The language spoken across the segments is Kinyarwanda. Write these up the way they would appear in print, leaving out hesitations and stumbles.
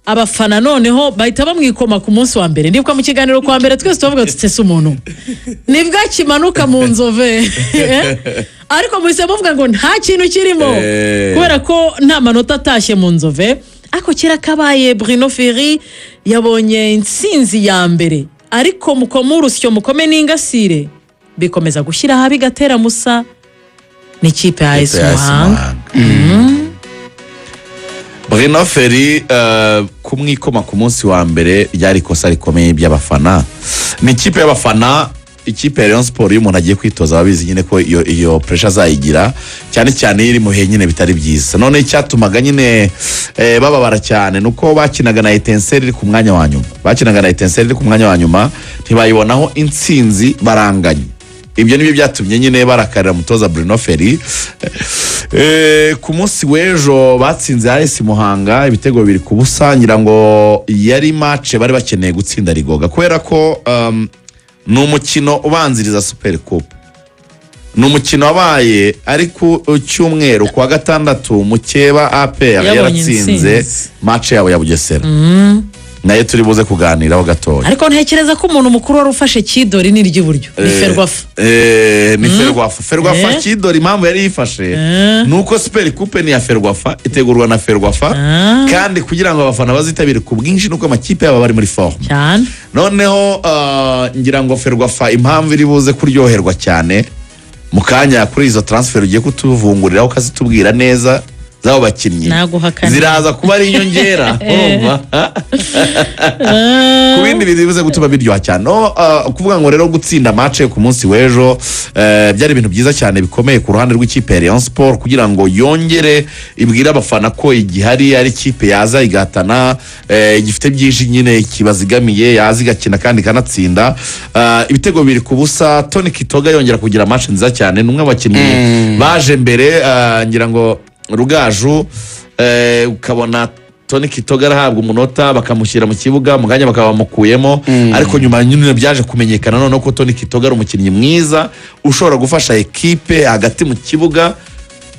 abafana noneho bahita bamwikoma ku munsi wa mbere ndibuka mu kiganiro kwa mbere twese tuvuga tutese umuntu nibwo kimanuka mu nzove ariko muhise muvuga ngo nta kintu kirimo kubera ko nta manota atashye mu nzove ako kirakabaye Bruno Ferri yabonye intsinzi ya mbere ariko mukomurusyo mukome n'ingasire bikomeza gushyira habi gatera musa n'ikipe ya AS Muhanga Bruno Ferri kumwikoma ku munsi wa mbere ryari kosa rikomeye by'abafana ni ikipe y'abafana ikipe ya Rayon Sport y'umuntu agiye kwitoza ababizi nyine ko iyo pressure azayigira cyane cyane iri mu nyine bitari byiza none icyatumaga nyine bababara cyane nuko bakinaga na Etincelle iri ku mwanya wa nyuma ntibayibonaho intsinzi baranganye ibyo nibyo byatumye nyine barakarira mutoza Bruno Ferri ku munsi w'ejo batsinze AS Muhanga ibitego 2-0 ngira ngo yari match bari bakeneye gutsinda Rigoga kubera ko ni umukino ubanziriza Super Coupe ni umukino wabaye ari ku cyumweru kwa gatandatu Mukeba APR yaratsinze match yabo ya Bugesera naye turi buze kuganiraho gatoya ariko ntekereza ko umuntu mukuru wari ufashe Kidori ni ry'iburyo ni Ferwafa ni Ferwafa Kidori impamvu yari yifashe nuko Super Coupe ni ya Ferwafa itegurwa na Ferwafa kandi kugira ngo abafana bazitabire ku bwinshi nuko amakipe yabo bari muri forme cyane noneho ngira ngo Ferwafa impamvu iri buze kuryoherwa cyane mukanya kuri izo transfer ugiye kutuvungurira ukazitubwira neza zabo bakinnyi ziraza kuba ari inyongera urumva ku bindi bizibuze gutuma biryoha cyane kuvuga ngo rero gutsinda match ku munsi w'ejo byari ibintu byiza cyane bikomeye ku ruhande rw'ikipe ya Rayon Sport kugira ngo yongere ibwira abafana ko igihari ari ikipe yaza igatana igifite byinshi nyine kibazigamiye yaza igakina kandi kanatsinda ibitego 2-0 Tony Kitoga yongera kugira match nziza cyane numwe abakinnyi baje mbere ngira ngo Rugaju ukabona Tony Kitoga arahabwa umunota bakamushyira mu kibuga muganya bakaba bamukuyemo ariko nyuma nyine byaje kumenyekana none ko Tony Kitoga ari umukinnyi mwiza ushobora gufasha equipe hagati mu kibuga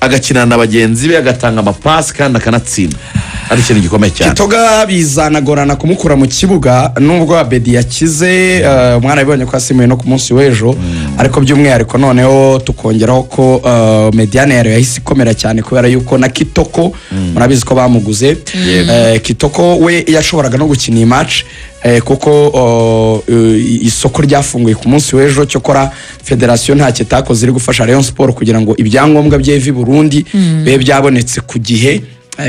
agakina na bagenzi be agatanga amapasi kandi akanatsinda ari ikintu gikomeye cyane Kitoga bizanagorana kumukura mu kibuga nubwo Abedi yakize umwana bibonye ko asimuye no ku munsi w'ejo ariko by'umwihariko noneho tukongeraho ko Mediane yahise ikomera cyane kubera yuko na Kitoko murabizi ko bamuguze Kitoko we yashoboraga no gukina iyi match kuko isoko ryafunguye ku munsi w'ejo cyo kora federation nta kitakoze iri gufasha Rayon Sport kugira ngo ibyangombwa by'evi Burundi be byabonetse ku gihe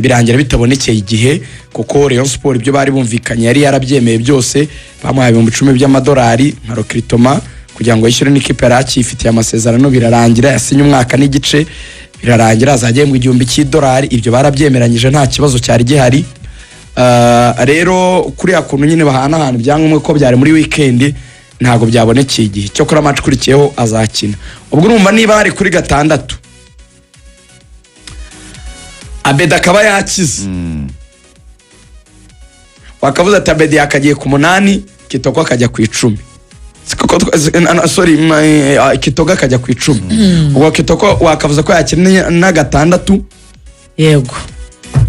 birangira bitabonekeye igihe kuko Rayon Sport ibyo bari bumvikanye yari yarabyemeye byose bamuhaye $10,000 by'amadolari nka recruitment kugira ngo yishyure n'ikipe yaracifitiye amasezerano birarangira yasinye umwaka n'igice birarangira azagembwa $1,000 ibyo barabyemeranyije nta kibazo cyari gihari rero kuri yakuntu nyine bahana ibyangombwa ko byari muri weekend ntago byabonekeye igihe cyo kora match kurikiyeho azakina ubwo urumva niba hari kuri gatandatu Abedi akaba yakize wakavuze ati Abedi yakagiye ku 8 Kitoko akajya ku 10 Kitoga akajya ku 10 ubwo Kitoko wakavuze ko yakina na gatandatu yego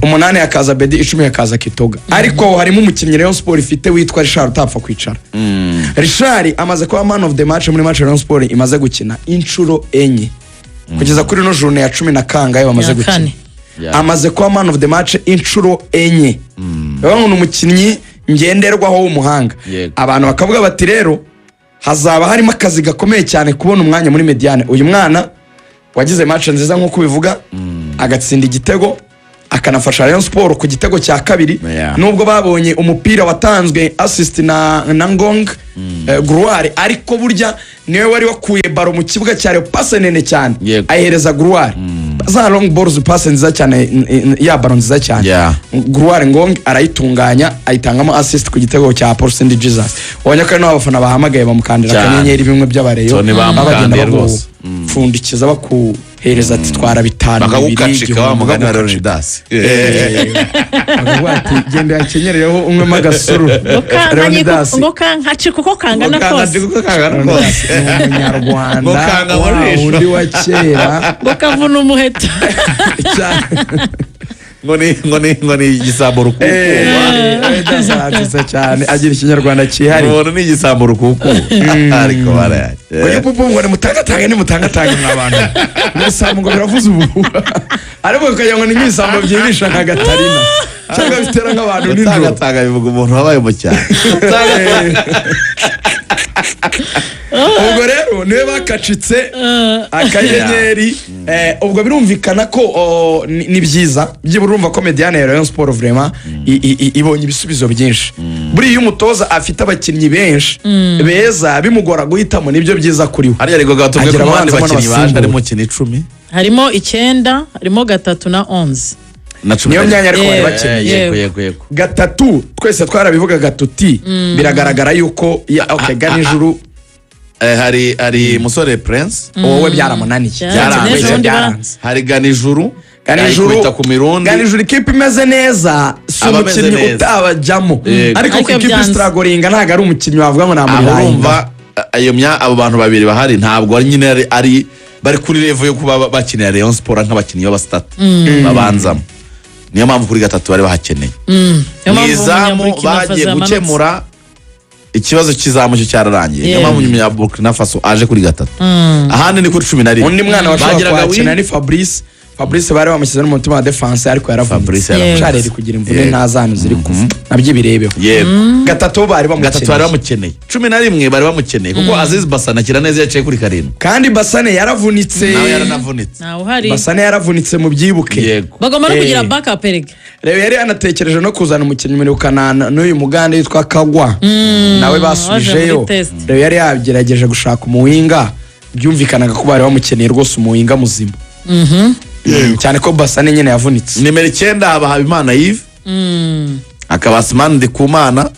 8 yakaza Abedi 10 yakaza Kitoga ariko harimo umukinnyi Rayon Sport ifite witwa Richard utapfa kwicara Richard amaze kuba man of the match muri match Rayon Sport imaze gukina inshuro 4 kugeza kuri no journée ya 10 na kangaye bamaze gukina amaze kuba man of the match inshuro 4 baba umukinnyi ngenderwaho w'umuhanga abantu bakavuga bati rero hazaba harimo akazi gakomeye cyane kubona umwanya muri Mediane uyu mwana wagize match nziza nkuko bivuga agatsinda igitego akanafasha Rayon Sport ku gitego cya kabiri nubwo babonye umupira watanzwe assist na Ngong Gruare ariko burya niwe wari wakuye baro mu kibuga cyari passe nene cyane ayihereza Gruare za long balls passe nziza cyane ya baro nziza cyane Gruare Ngong arayitunganya ayitangamo assist ku gitego cya Paul Saint Jesus wabonye ko n'abafana bahamagaye bamukandira akanyenyeri bimwe by'abareyo babagenda bafundikiza bakuhereza ati twara bitanu bakagukacika wa mugani wa Leonidas agwati gende yakenyereyeho umwe magasuru Leonidas ngo kankaci kuko kangana kose umunyarwanda undi wa kera ngo kavuna umuheto ngo ni igisambo rukuku ndazatse cyane agira ikinyarwanda cyihariye umuntu ni igisambo rukuku ariko barayari oya pupu ngo nimutangatange mw'abantu ibisambo ngo biravuze ubu ariko ukagira ngo ni nk'ibisambo byihisha nka Gatarina cyangwa bitera nk'abantu nijoro gutangatanga bivuga umuntu wabaye mu cyaro ubwo rero niwe bakacitse akanyenyeri ubwo birumvikana ko ni byiza byibura urumva ko Mediane ya Rayon Sport vraiment ibonye ibisubizo byinshi buriya umutoza afite abakinnyi benshi beza bimugora guhitamo nibyo byiza kuri we hariya rego gatubwe ko abandi bakinnyi baje harimo 10 harimo 9 harimo 3 na 11 niyo myanya ariko bari bakeneye yego gatatu twese twarabivugaga tuti biragaragara yuko Ganijuru hari musore Prince wowe byaramunaniye hari Ganijuru kwita ku mirundi Ganijuru ikipe imeze neza si umukinnyi utabajyamo ariko ku ikipe stragoringa ntabwo ari umukinnyi wavuga ngo namuriraye urumva abo bantu babiri bahari ntabwo ari nyine ari bari kuri level yo kuba bakinira Rayon Sport nk'abakinnyi b'abastatu babanzamo niyo mpamvu kuri gatatu bari bahakeneye mwizamu bagiye gukemura ikibazo kizamu cyo cyararangiye niyo mpamvu nyuma ya Burkina Faso aje kuri gatatu ahandi ni kuri 11 undi mwana washobora kwakina ni Fabrice bari bamushyize n'umutima wa defense ariko yaravunitse Charles kugira imvune ntazanu ziri kuva nabyo birebeho gatatu bari bamukeneye 11 bari bamukeneye kuko Aziz Basane akira neza yaciye kuri karindwi kandi Basane yaravunitse nawe yaranavunitse Basane yaravunitse mu byibuke bagomba no kugira backup erega rero yari anatekereje no kuzana umukinnyi muri Kanana n'uyu mugande yitwa Kagwa nawe basubijeyo rero yari yagerageje gushaka umuwinga byumvikanaga ko bari bamukeneye rwose umuwinga muzima cyane ko Basane nyene yavunitse nimero 9 Habimana Yves akaba Asman Ndikumana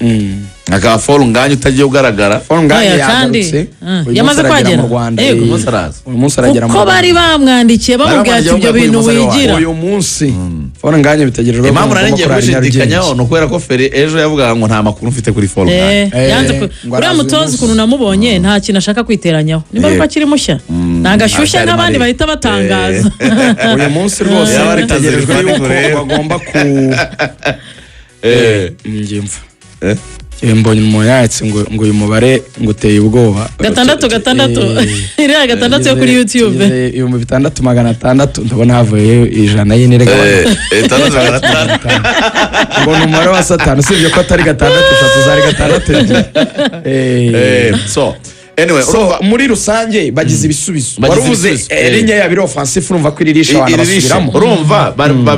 akaba Fall Nganya utagiye ugaragara Fall Nganya yagarutse yamaze kwagera yego umunsi aragera mu ko bari bamwandikiye bamubwira ati ibyo bintu wigira uyu munsi Fall Nganya bitegerejwe ko impamvu naringiye gushidikanyaho no kubera ko Feri ejo yavugaga ngo nta makuru mfite kuri Fall Nganya yanze uriya mutoza ukuntu namubonye nta kintu ashaka kwiteranyaho nimba ko akiri mushya ntagashyushya nk'abandi bahita batangaza uyu munsi rwose bitegerejwe yuko bagomba ku njimva mbonye umuntu yanditse ngo uyu mubare ngo uteye ubwoba 6 iriya 6 yo kuri YouTube 6,600 ndabona havuye 100 y'inere ngo ni umubare wa satani usibye ko atari 6 zari 6 so anyway muri rusange bagize ibisubizo waruvuze linya ya biro offensive urumva ko iririsha abantu basubiramo urumva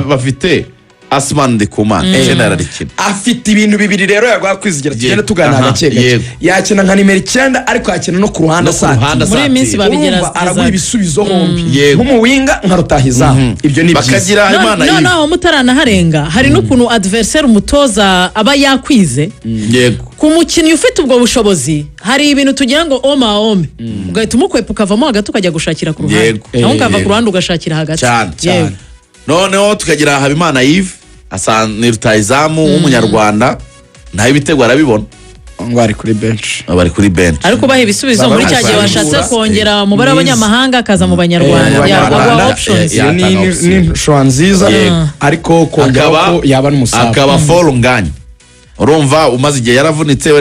bafite Asman Ndikumana generalikina afite ibintu bibiri rero yagwa kwizigira tugende tugana gake yakina nka nimero 9 ariko yakina no ku ruhande sati muri minsi babigereza araguha ibisubizo hombi nk'umuwinga nka Rutahiza ibyo ni byiza bakagira Imana no mutarana harenga hari n'ukuntu adversaire umutoza aba yakwize yego ku mukinnyi ufite ubwo bushobozi hari ibintu tugira ngo oma ugahita umukwepa ukavamo hagati ukajya gushakira ku ruhande naho ukava ku ruhande ugashakira hagati cyane noneho tukagira Habimana Yves asa ni rutahizamu w'umunyarwanda nta ibitego arabibona ngo ari kuri bench ariko bahe ibisubizo muri cya gihe washatse kongera umubare w'abanyamahanga akaza mu banyarwanda yagwa options ni shwa nziza ariko kongera ko yaba n'umusaza akaba Fall Nganya urumva umaze igihe yaravunitse we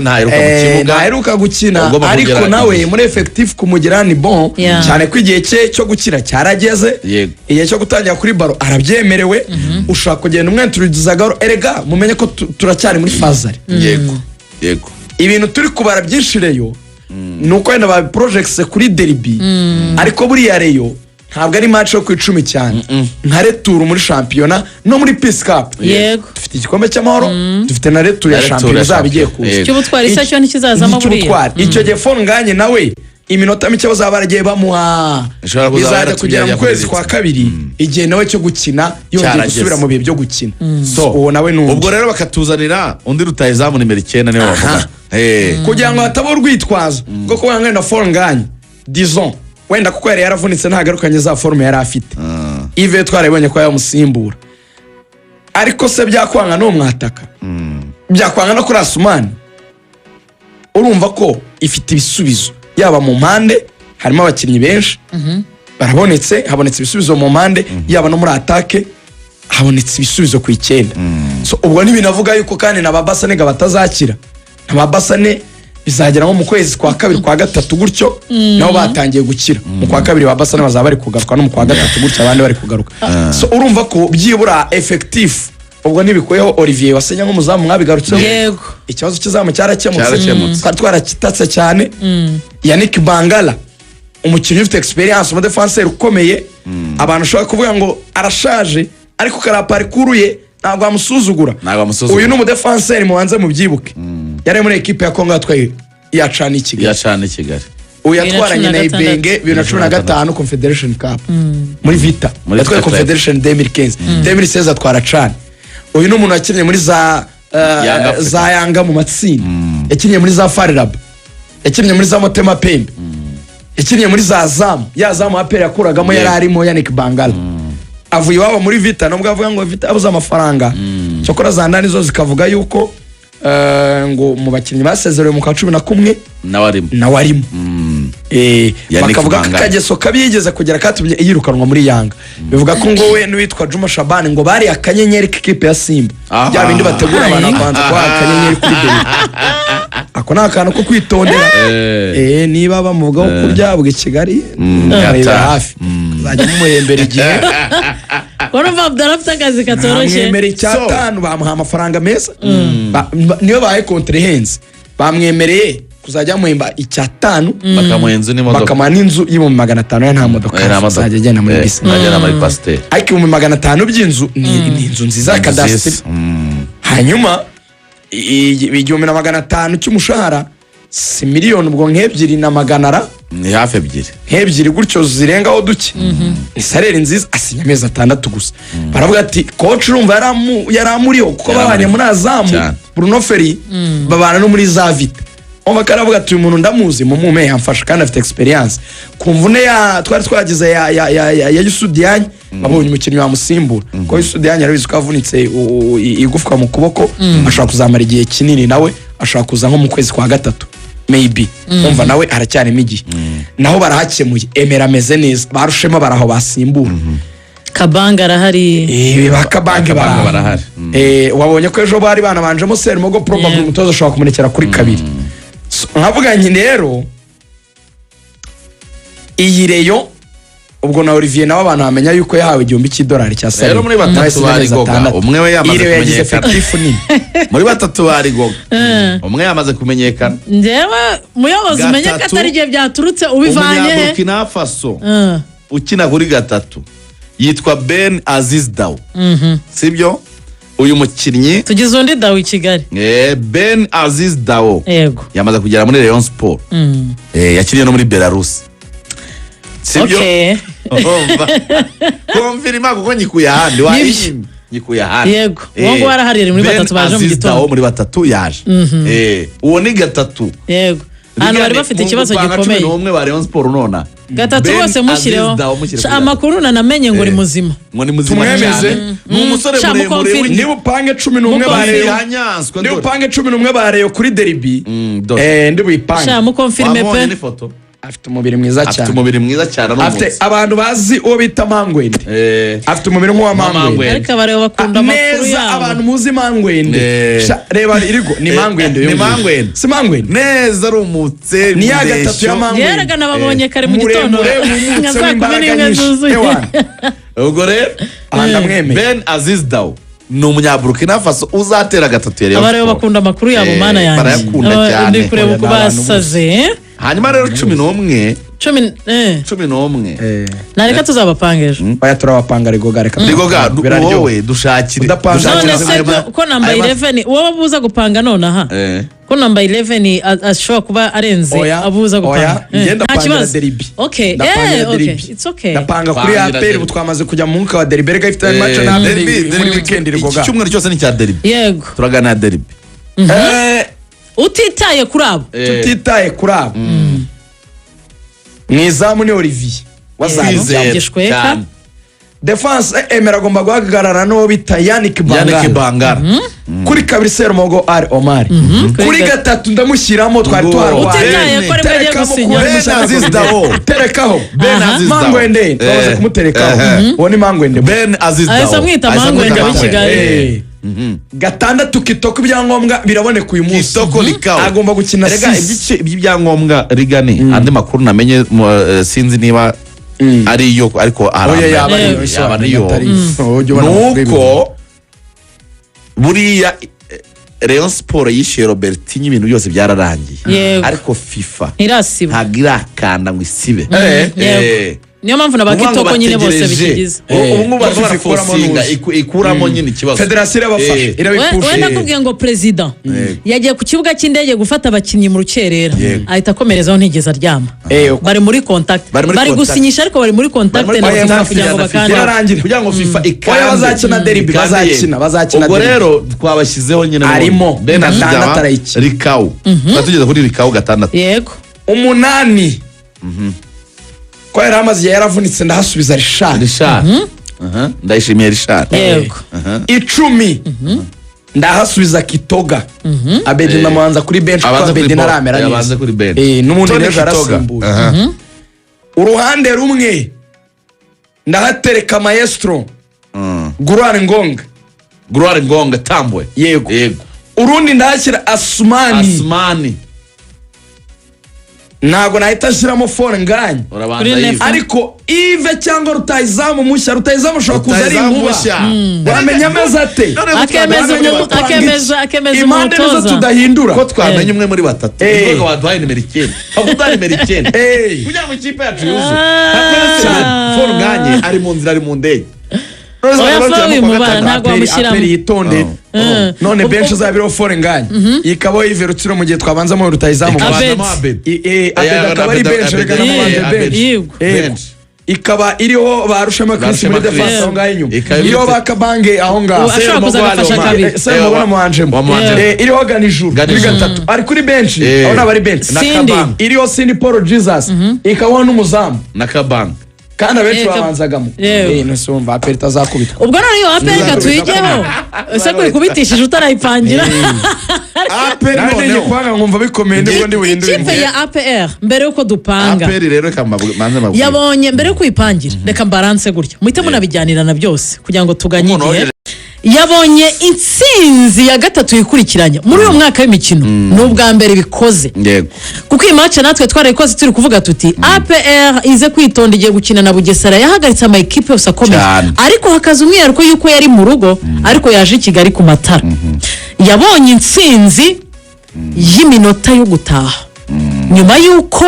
ntaheruka gukina ariko nawe muri effective kumugera ni bon cyane ko igihe cye cyo gukira cyarageze igihe cyo gutangira kuri baro arabyemerewe ushaka kugenda umwenturugiza garo erega mumenye ko turacyari muri fazari yego ibintu turi kubara byinshi reyo nuko wenda ba projects kuri derby ariko buriya reyo ntabwo ari match yo ku 10 cyane nka retour muri championnat no muri Peace Cup dufite igikombe cy'amahoro dufite na retour ya championnat zabigiye kuza cy'ubutwari isa cyo ntikizazamo buriya icyo gihe Fall Nganya nawe iminota mike bazaba baragiye bamuha bizajya kugera mu kwezi kwa kabiri igihe nawe cyo gukina yongeye gusubira mu bihe byo gukina so uwo nawe numva ubwo rero bakatuzanira undi rutahizamu nimero 9 niwe bavuga kugira ngo hatabo urwitwazo bwo kuba ngana Fall Nganya disons wenda kuko yari yaravunitse ntagarukanye za forme yari afite Ive twarabonye ko yamusimbura ariko se byakwanga no mwataka byakwanga no kuri Asumani urumva ko ifite ibisubizo yaba mu mpande harimo abakinnyi benshi barabonetse habonetse ibisubizo mu mpande yaba no muri atake habonetse ibisubizo ku 9. So ubwo ntibinavuga yuko kandi na babasane batazakira, na babasane bizagera nko mu kwezi kwa 2 kwa 3 gutyo nabo batangiye gukira. Mu kwa 2 babasane bazaba bari kugaruka, no mu kwa 3 gutyo abandi bari kugaruka. So urumva ko byibura effective ubwo nibikuyeho Olivier wasenya nk'umuzamu mwabigarutseho. Yego, ikibazo cy'izamu cyarakemutse twari twarakitatse cyane. Yannick Bangala umukinnyi ufite experience, umu defenseur ukomeye, abantu ushobora kuvuga ngo arashaje ariko karaparikuru ye ntabwo amusuzugura. Uyu ni umu defenseur mubanze mubyibuke, yari muri equipe ya Kongo yatwaye yacana Kigali. Uyu yatwaranye na Ibenge 2015 Confederation Cup muri Vita, yatwaye Confederation 2015, 2016 atwara Chan. Uyu ni umuntu wakinnye muri za Yanga mu matsinda, yakinnye muri za Farirab, yakinnye muri za Motema Pembe, yakinnye muri za Zamu apera yakuragamo yari arimo Yannick Bangala. Avuye iwabo muri Vita, nubwo avuga ngo Vita abuze amafaranga, cyokora za ndani zo zikavuga yuko ngo mu bakinnyi basezerewe mu kwa 11 nawe arimo. Bakavuga ko akageso kabigeze kugera katumye yirukanwa muri Yanga. Bivuga ko ngo we n'uwitwa Juma Shabani ngo bari akanyenyeri k'ikipe ya Simba, bya bindi bategura abantu kwanza kwa akanyenyeri kuri Deni. Ako ni akantu ko kwitondera. Niba bamuvugaho kurya bwe Kigali nkareba hafi zajya mumuhembera igihe. Urumva Abdallah akazi katoroshye. Bamwemereye cyatanu, bamuha amafaranga meza. Niyo baye comprehense bamwemereye kuzajya muhemba icyatanu, bakamuha n'inzu y'ibihumbi 500 nta modoka azajya agenda muri bisi, agenda muri pasiteri. Ariko ibihumbi 500 by'inzu ni inzu nziza ya kadasiteri. Hanyuma 1,500 cy'umushahara si miliyoni ubwo nk'ebyiri na magana ni hafi ebyiri gutyo zirengaho duke. Ni salary nziza, asinya amezi 6 gusa. Baravuga ati coach urumva yaramuriho kuko babanye muri Azamu Bruno Ferri babana no muri Zavita. Umva karavuga ati umuntu ndamuzi mu mume yamfasha kandi afite experience. Kumvune ya twari twagize ya Yusudianye babonye umukinnyi wa musimbura ko Yusudianye yarabizi ko avunitse igufwa mu kuboko, ashaka kuzamara igihe kinini, nawe ashaka kuza nko mu kwezi kwa 3 maybe. Umva nawe aracyarimo igihe. Naho barahakemuye, Emera ameze neza, barushema baraho basimbura. Kabanga arahari. Bakabanga barahari. Wabonye ko ejo bari banabanjemo Sermogo, probably umutoza ashobora kumunekera kuri 2. Nkavuga nti rero iyi Reyo ubwo na Olivier nawe abantu bamenya yuko yahawe $1,000 cya salary. Rero muri 3 bari goga, umwe we yamaze kumenyekana. Muri 3 bari goga, umwe yamaze kumenyekana. Ndewe muyobozi umenye ko atari gihe byaturutse ubivanye he. Burkina Faso ukina kuri 3 yitwa Ben Aziz Daw. Sibyo? Uyu mukinnyi tugize undi Daw i Kigali. Ben Aziz Daw yego yamaze kugera muri Rayon Sport. Yakiniye no muri Belarus. Sibyo? Konfirma kuko nyikuye ahandi nyikuye ahandi. Yego wongo warahari muri 3 baje mu gitondo. Muri 3 yaje. Uwo ni 3. Yego hano bari bafite ikibazo gikomeye. Umwe ba Rayon Sport nona 3 bose mushireho amakuru nanamenye ngo uri muzima. Ngo ni muzima cyane. Ni umusore muremure. Niba upange 11 bareyo yanyanswa. Niba upange 11 bareyo kuri derby. Ndibu ipange. Sha mukonfirme pe. Afite umubiri mwiza cyane. Afite abantu bazi uwo bita Mangwende. Afite umubiri nk'uwa Mangwende. Ariko abareba bakunda amakuru yabo. Abantu muzi Mangwende. Reba irigo ni Mangwende. Ni Mangwende. Si Mangwende. Neza rumutse. Ni ya 3 ya Mangwende. Yeraga nababonye kare mu gitondo. Ubwo rero Ben Aziz Daw ni umunyaburkina Faso uzatera 3 ya Rayon. Abareba bakunda amakuru yabo mana yanjye. Barayakunda cyane. Ndi kureba uko basaze. Hanyuma rero 11 nareka tuzabapangeje. Baya turabapanga Rigoga reka. Rigoga wowe dushakire. None se ko number 11 wowe abuza gupanga none aha. Ko number 11 ashobora kuba arenze abuza gupanga. Ngenda panga derby. Okay. It's okay. Ndapanga kuri APR butwamaze kujya mu mwuka wa derby. Rega ifite match na derby muri weekend Rigoga. Icyumweru cyose ni cya derby. Yego. Turagana derby. Utitaye kuri abo. Tutitaye kuri abo. Mwizamu ni Olivier. Wazagishweka. defense Emera agomba guhagarara n'uwo bita Yannick Bangara kuri kabiri Serumogo ari Omar kuri gatatu ndamushyiramo twari utitaye ko ari bagiye gusinya terekaho Mangwende baza kumuterekaho uwo ni Mangwende Ben Aziz Dao ahise amwita Mangwende wa Kigali gatandatu Kitoko ibyangombwa biraboneka uyu munsi Kitoko Likao agomba gukina iby'ibyangombwa rigani andi makuru namenye sinzi niba ari yo ariko yaba ariyo nuko buriya Rayon Sport yishyuye Robertinho ibintu byose byararangiye ariko FIFA ntabwo irakanda ngo isibe niyo mpamvu na Kitoko nyine bose bikigize ubu ngubu barafosinga ikuramo nyine ikibazo federasiyo irabafasha irabipushe wenda kubwiye ngo perezida yagiye ku kibuga cy'indege gufata abakinnyi mu rukerera ahita akomerezaho ntigeze aryama bari muri contact bari gusinyisha ariko bari muri contact na FIFA kugira ngo bakande kugira ngo FIFA ikande bazakina derby bazakina ubwo rero twabashyizeho nyine arimo Ben Aziz Likao batugeze kuri Likao gatandatu yego umunani ko yari amazi yaravunitse ndahasubiza Richard ndayishimiye Richard yego 10 ndahasubiza Kitoga Abedi namanza kuri bench kwa Abedi naramera neza abanza kuri bench n'umuntu neza arasimbuye uruhande rumwe ndahatereka Maestro Gurare Ngonga Tambwe yego urundi ndahashyira Asmani ntago nahita ashyiramo phone nganye ariko Ive cyangwa rutayizamu mushya rutayizamu ushobora kuza ari inkuba wamenya ameza ate akemeza impande nizo tudahindura ko twamenye umwe muri batatu nubwo waduhaye nimero 9 avuga nimero 9 kugira ngo ikipe yacu yuzuye phone nganye ari mu nzira ari mu ndege ntabwo wamushyiramo yitonde none bench uzabiraho phone nganye ikabaho Ive Rutsiro mu gihe twabanza mu rutayizamu akaba ari bench reka bench ikaba iriho barushama Chris muri defense aho ngaho inyuma iriho bakabange aho ngaho ashobora kuza gufasha kabiri Serumogo muhanjemo iriho Ganijuru kuri gatatu ari kuri bench aho nabari bench iriho Cindy Paul Jesus ikabaho n'umuzamu na Kabang kandi abenshi babanzagamo nusumva aperi tazakubitwa ubwo none iyo aperi katwigeho ese kuri kubitishije utarayipangira aperi none kwanga nkumva bikomeye ndiko ndi buhindure ikipe ya APR mbere yuko dupanga aperi rero manze mabwe yabonye mbere yo kuyipangira reka mbaranse gutya muhite munabijyanirana byose kugira ngo tuganye igihe yabonye intsinzi ya gatatu yikurikiranya muri uyu mwaka w'imikino n'ubwa mbere bikoze kuko iyi match natwe twarayikoze turi kuvuga tuti APR ize kwitonda igiye gukina na Bugesera yahagaritse ama equipe yose akomeye ariko hakaza umwihariko yuko yari mu rugo ariko yaje i Kigali ku matara yabonye intsinzi y'iminota yo gutaha nyuma yuko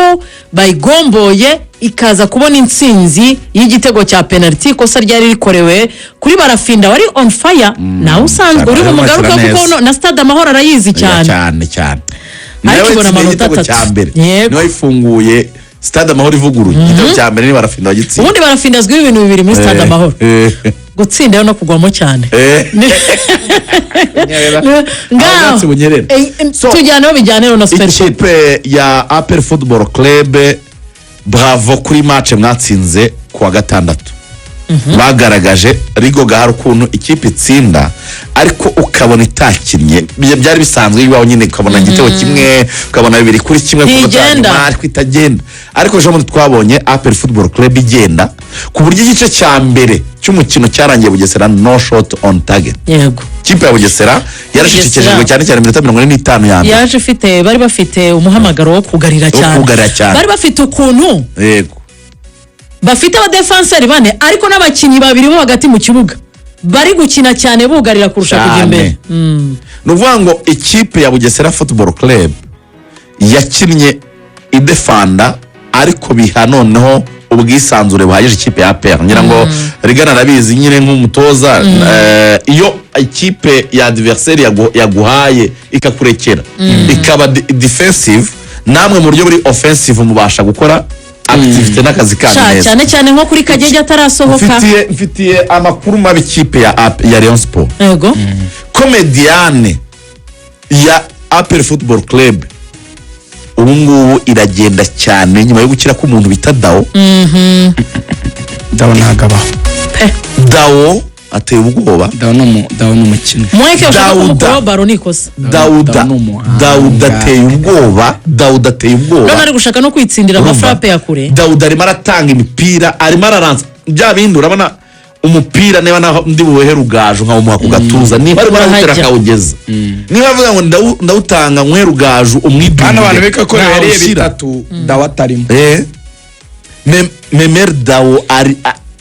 bayigomboye ikaza kubona intsinzi y'igitego cya penalty kosa ryari rikorewe kuri Barafinda wari on fire nawe usanzwe uri mu mugaruka kuko na Stade Amahoro arayizi cyane nawe ibona amanota 3 niwe ifunguye Stade Amahoro ivuguruye igitego cya mbere ni Barafinda wagitsinda ubundi Barafinda azwiho ibintu bibiri muri Stade Amahoro gutsinda no kugwamo cyane ngaho tujyanaho bijyanaho na Super ikipe ya APR Football Club bravo kuri match mwatsinze kuwa gatandatu bagaragaje Rigo gahari ukuntu ikipe itsinda ariko ukabona itakinnye byari bisanzwe bibaho nyine ukabona igitego kimwe ukabona bibiri kuri kimwe ariko itagenda ariko ejo bundi twabonye APR Football Club igenda ku buryo igice cya mbere cy'umukino cyarangiye Bugesera no shot on target yego ikipe ya Bugesera yarashikikijwe cyane cyane minota 45 ya mbere yaje ifite bari bafite umuhamagaro wo kugarira cyane bari bafite ukuntu yego bafite abadefenseri bane ariko n'abakinnyi babiri bo hagati mu kibuga bari gukina cyane bugarira kurusha kujya imbere nuvuga ngo ikipe ya Bugesera Football Club yakinnye idefanda ariko biha noneho ubwisanzure buhagije ikipe ya APR ngira ngo rigana nabizi nyine nk'umutoza iyo ikipe ya adversaire yaguhaye ikakurekera ikaba defensive namwe mu buryo buri offensive mubasha gukora activity n'akazi kanyu neza cyane nko kuri Kagege atarasohoka mfitiye amakuru mabi ikipe ya Rayon Sport yego komediane ya APR Football Club ubu ngubu iragenda cyane nyuma yo gukira k'umuntu bita Dao Dao nagabaho dawo ateye ubwoba. dawo ni umukino mweke ushaka Dauda. kumukuraho baro nikosa Dawuda ni umuhanga. Dawuda ateye ubwoba. Dawuda ateye ubwoba. none ari gushaka no kwitsindira Urumva? amafrape ya kure. Dawuda arimo aratanga imipira, arimo araranza bya bindi, urabona umupira niba naho ndi buwehe Rugaju nkawumuha ku gatuza, niba arimo arawutera Urahajya. akawugeza, niba avuga ngo ndawutanga nkwe Rugaju umwidumire, hano abantu beka ko yariye ntawushyira. bitatu dawo atarimo Memer Dawo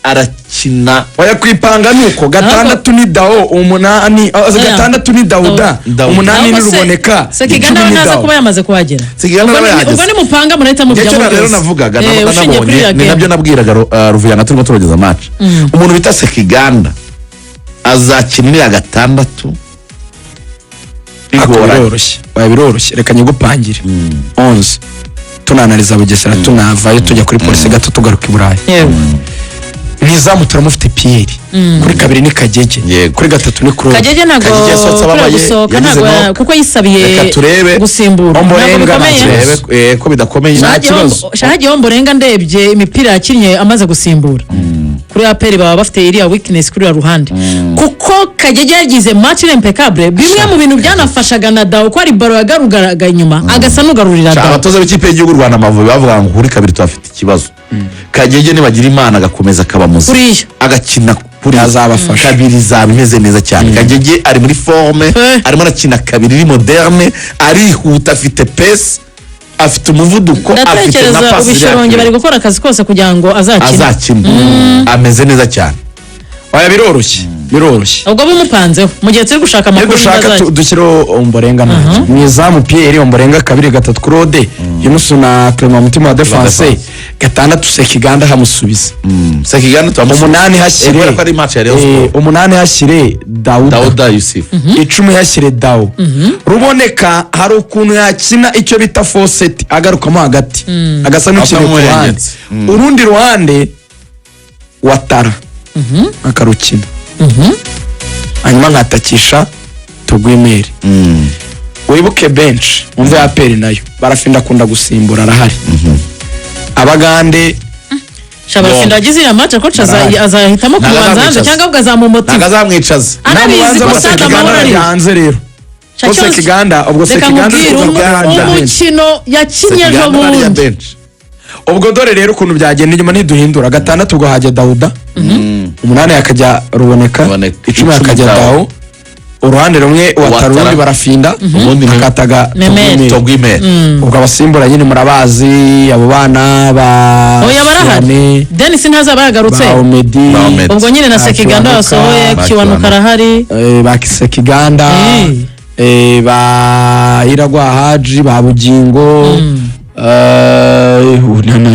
arakina. oya kwipanga nuko gatandatu ni dawo umunani gatandatu ni Dawuda Dawuda. umunani ni Ahubwo se- Ruboneka Sekiganda icumi ni naza Dawo. kuba yamaze kuhagera. Sekiganda Ubwo aba ni- yageze. ubwo ni mupanga murahita mujyamo Nicyo rero byose. navugaga Ushingiye kuri nabonye, iriya ni game. nabyo nabwiraga Ruvuyana turimo turageza match. Umuntu bita Sekiganda azakinira gatandatu Ako bigoranye. biroroshye oya biroroshye reka nyigupangire 11 tunanariza Bugesera tunavayo tujya kuri polisi gato tugaruka i Burayi Yego. mwizamu turamufite Pierre kuri kabiri ni Kagege Yego. kuri gatatu ni Claude Kagege ntabwo Kagege yasohotse kubera ababaye, gusohoka yagize ntabwo knock. kuko yisabiye Reka turebe. gusimbura Ombolenga ntabwo bikomeye. nta kibazo. Turebe ko bidakomeye. Nta kibazo. Shahagiye Ombolenga ndebye imipira yakinnye amaze gusimbura kuri APR baba bafite iriya weakness kuri uriya ruhande kuko Kagege yagize match impeccable, bimwe mu bintu byanafashaga na Dawo ko ari baro yagarugaraga inyuma agasa n'ugarurira Dawo. Abatoza b'ikipe y'igihugu Rwanda Amavubi bavuga ngo kuri kabiri tuhafite ikibazo. Kagege nibagira Imana agakomeza akaba muzima Kuriya. agakina kuri Azabafasha. kabiri zaba imeze neza cyane. Kagege ari muri forme, arimo arakina kabiri iri moderne, arihuta, afite pace, afite umuvuduko, afite na Ndatekereza pasi ubishoronge bari gukora akazi kose kugira ngo azakine. azakina. Ameze neza cyane. oya biroroshye ubwo bumupanzeho mu gihe turi gushaka iyo amakuru dushaka y'imbazazi. dushyireho Ombolenga ntacyo mwizamu Pierre Ombolenga kabiri gatatu Claude Yunus na Clement Mutima wa defense defense. gatandatu Sekiganda hamusubiza Sekiganda twamusubiza. umunani hashyire Kubera ko ari match ya Rayon Sport. umunani hashyire Dawuda Dawuda Yusuf. icumi hashyire Dawo Ruboneka hari ukuntu yakina icyo bita foseti agarukamo hagati agasa n'ukiri ku ruhande Akamwengetse. urundi ruhande Watara akarukina hanyuma nkatakisha Tugwimeri wibuke benshi umve APR nayo barafinda akunda gusimbura arahari Abagande Shabafinda agize iriya match coach Barahari. azahitamo Ntabwo kubanza hanze azamwicaza. cyangwa Ntabwo azamumutima. azamwicaza. Anabizi namubanza ko ngo Stade Sekiganda Amahoro ari. ari hanze rero ko Sekiganda ubwo Reka Sekiganda nkubwire ari kuva umukino yakinnye ejo Sekiganda ari iya bundi. bench. ubwo dore rero ukuntu byagenda inyuma ntiduhindura gatandatu ubwo hajya Dawuda umunani hakajya Ruboneka Ruboneka. icumi hakajya Dawo. Dawo uruhande rumwe Watara Watara. urundi barafinda Ubundi ni- hakataga Memeri. Togwimeri. ubwo abasimbura nyine murabazi abo bana ba Oya barahari. Fiane, Denis ntazaba yagarutse. ba Omedi Ba Omedi. Ubwo nyine na Ba Sekiganda Kiwanuka, yasohoye Ba Kiwanuka Kiwanuka. arahari. ba Sekiganda ba Iragwa Haji ba Bugingo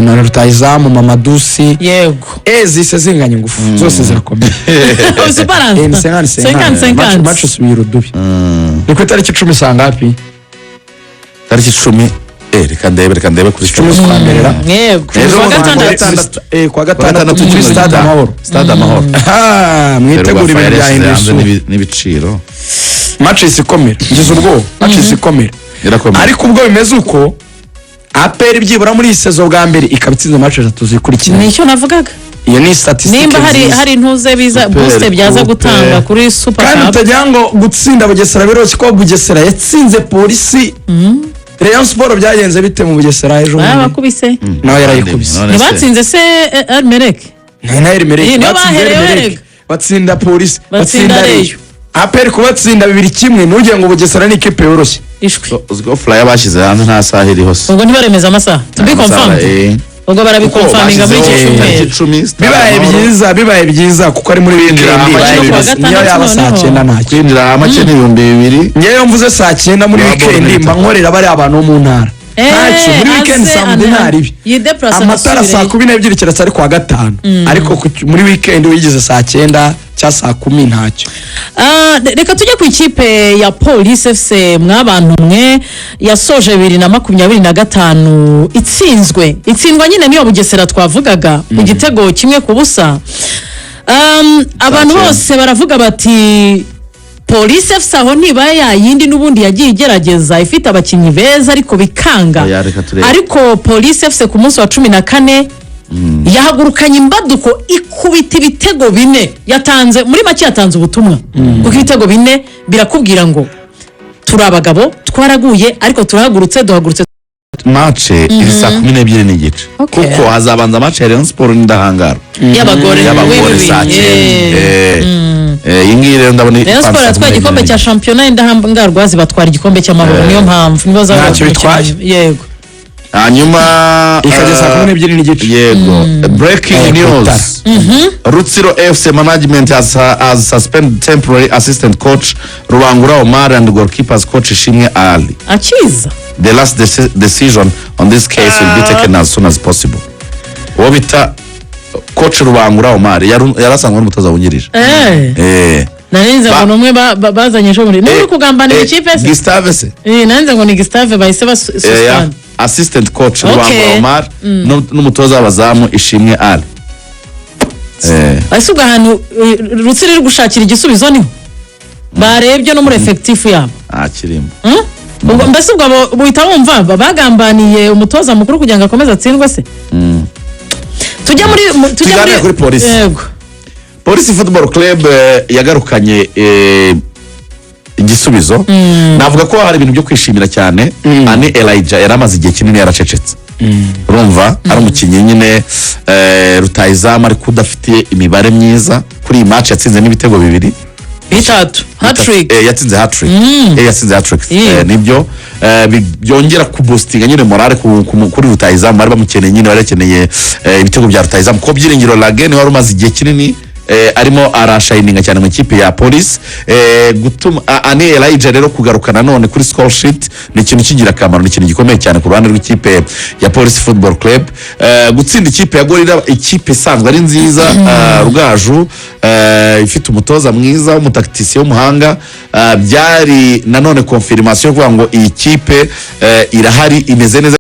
na Rutahizamu Mamadusi Yego. zise zinganya ingufu zose zirakomeye Uzi balance. ni 50-50 match usubiye urudubi ni ku itariki 10 saa ngapi Tariki 10. Reka ndebe kuri 10 z'ukwa mbere ra Yego. Ejo Kuwa bundi gatandatu. kwa gatandatu gatandatu muri Stade Amahoro Stade Amahoro. mwitegura ibintu bya hanze Hindusu n'ibiciro. match isikomera ngize ubwo match isikomera Irakomeye. ariko ubwo bimeze uko APR byibura muri iyi sezo bwa mbere ikaba itsinze match 3 zikurikiranye Nicyo navugaga. iyo ni statistique Nimba nziza. hari intuze biza Super boost byaza Coupe. gutanga kuri Super kandi Cup. utagira ngo gutsinda Bugesera biroroshye ko Bugesera yatsinze polisi Rayon Sport byagenze bite mu Bugesera ejo bundi Babakubise. nawe yarayikubise None se. Ntibatsinze se Almerek. na Emerek Iyi niyo batsinze baherewe Emerek erega. batsinda polisi Batsinda batsinda Rayon. Rayon APR kubatsinda 2-1 ntugire ngo Bugesera ni ikipe yoroshye Ishwi. Uziko flyer bashyize hanze nta saha iriho se. Ubwo ntibaremeza amasaha. To be confirmed. Ubwo barabikonfaminga muri iki cyumweru. bibaye byiza kuko ari muri Kwinjira weekend hamwe bibaye kuwa byiza. gatandatu niyo yaba saa noneho. 9 ntacyo kwinjira hamake ni 2,000. ngewe mvuze saa 9 muri Wa weekend Bonnet. mba nkorera bari abantu bo mu ntara ntacyo muri weekend saa 10 ntaribi amatara saa 12 keretse ari kuwa gatanu ariko muri weekend wigize saa 9 cyangwa saa 10 ntacyo reka tujye ku ikipe ya Police FC mwabantu mwe yasoje 2025 itsindwa nyine niyo Bugesera twavugaga ku gitego 1-0. Abantu bose baravuga bati Police FC aho niba yayindi n'ubundi yagiye igerageza ifite abakinnyi beza ariko bikanga Oya, reka turebe. ariko Police FC ku munsi wa 14 yahagurukanye imbaduko ikubita ibitego 4 yatanze muri make yatanze ubutumwa kuko ibitego 4 birakubwira ngo turi abagabo twaraguye ariko turahagurutse duhagurutse mace iri saa 12 n'igice Okay. kuko hazabanza mace ya Rayon Sport n'indahangara y'abagore saa 9 iyi ngiyi rero ndabona Rayon Sport yatwaye igikombe cya shampiyona indahangarwa zibatwara igikombe cy'amahoro niyo mpamvu nibaza Ntacyo bitwaye. yego hanyuma ikajya saa 12 n'igice yego breaking news Rutsiro FC management has suspended temporary assistant coach Rubangura Omar and goalkeepers coach Ishimwe Ali. akiza The last decision on this case will be taken as soon as possible. Uwo bita coach Rubangura Omar yarasanzwe n'umutoza wungirije. narinze ngo numwe bazanye ejo muri nuri kugambanira ikipe se Gustave se narinze ngo ni Gustave bahise suspend assistant coach Rubangura Omar n'umutoza w'abazamu Ishimwe Ali. asuga ahantu Rutsiro iri gushakira igisubizo niho barebye no muri effectif yabo kirimo ubwo mbese ubwo buhita wumva bagambaniye umutoza mukuru kugira ngo akomeze atsindwe se tujya kuri polisi. yego Polisi Football Club yagarukanye igisubizo navuga ko hari ibintu byo kwishimira cyane Ani Elijah yaramaze igihe kinini yaracecetse urumva ari umukinnyi nyine rutayizamu ariko udafitiye imibare myiza kuri iyi match yatsinze n'ibitego 2 bitatu hat-trick yatsinze hat-trick nibyo byongera kubustinga nyine morale kuri rutayizamu bari bamukeneye nyine barakeneye ibitego bya rutayizamu ko Byiringiro Lagen wari umaze igihe kinini arimo arashininga cyane mu ikipe ya Police gutuma Ani Elijah rero kugaruka nanone kuri score sheet ni ikintu cy'ingirakamaro ni ikintu gikomeye cyane ku ruhande rw'ikipe ya Police Football Club gutsinda ikipe ya Gorilla ikipe isanzwe ari nziza Rugaju ifite umutoza mwiza w'umutaktisi w'umuhanga byari nanone confirmation kuvuga ngo iyi kipe irahari imeze neza